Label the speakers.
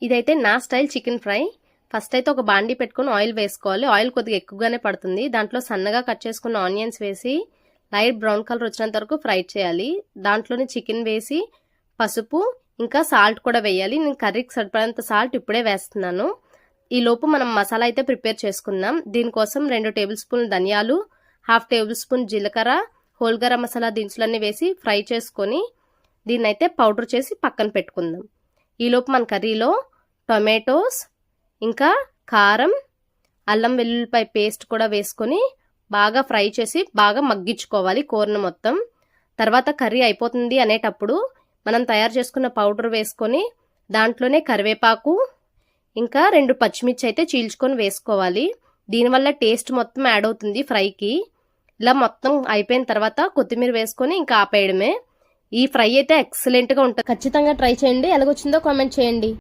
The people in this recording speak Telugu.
Speaker 1: ఇదైతే నా స్టైల్ చికెన్ ఫ్రై. ఫస్ట్ అయితే ఒక బాండీ పెట్టుకుని ఆయిల్ వేసుకోవాలి. ఆయిల్ కొద్దిగా ఎక్కువగానే పడుతుంది. దాంట్లో సన్నగా కట్ చేసుకున్న ఆనియన్స్ వేసి లైట్ బ్రౌన్ కలర్ వచ్చినంత వరకు ఫ్రై చేయాలి. దాంట్లోనే చికెన్ వేసి పసుపు ఇంకా సాల్ట్ కూడా వేయాలి. నేను కర్రీకి సరిపడంత సాల్ట్ ఇప్పుడే వేస్తున్నాను. ఈ లోపు మనం మసాలా అయితే ప్రిపేర్ చేసుకుందాం. దీనికోసం 2 టేబుల్ స్పూన్ల ధనియాలు, 1/2 టేబుల్ స్పూన్ జీలకర్ర, హోల్ గరం మసాలా దినుసులన్నీ వేసి ఫ్రై చేసుకొని దీన్నైతే పౌడర్ చేసి పక్కన పెట్టుకుందాం. ఈలోపు మన కర్రీలో టొమాటోస్ ఇంకా కారం, అల్లం వెల్లుల్లిపాయ పేస్ట్ కూడా వేసుకొని బాగా ఫ్రై చేసి బాగా మగ్గించుకోవాలి కూరను మొత్తం. తర్వాత కర్రీ అయిపోతుంది అనేటప్పుడు మనం తయారు చేసుకున్న పౌడర్ వేసుకొని దాంట్లోనే కరివేపాకు ఇంకా 2 పచ్చిమిర్చి అయితే చీల్చుకొని వేసుకోవాలి. దీనివల్ల టేస్ట్ మొత్తం యాడ్ అవుతుంది ఫ్రైకి. ఇలా మొత్తం అయిపోయిన తర్వాత కొత్తిమీర వేసుకొని ఇంకా ఆపేయడమే. ఈ ఫ్రై అయితే ఎక్సలెంట్గా ఉంటుంది. ఖచ్చితంగా ట్రై చేయండి. ఎలాగొచ్చిందో కామెంట్ చేయండి.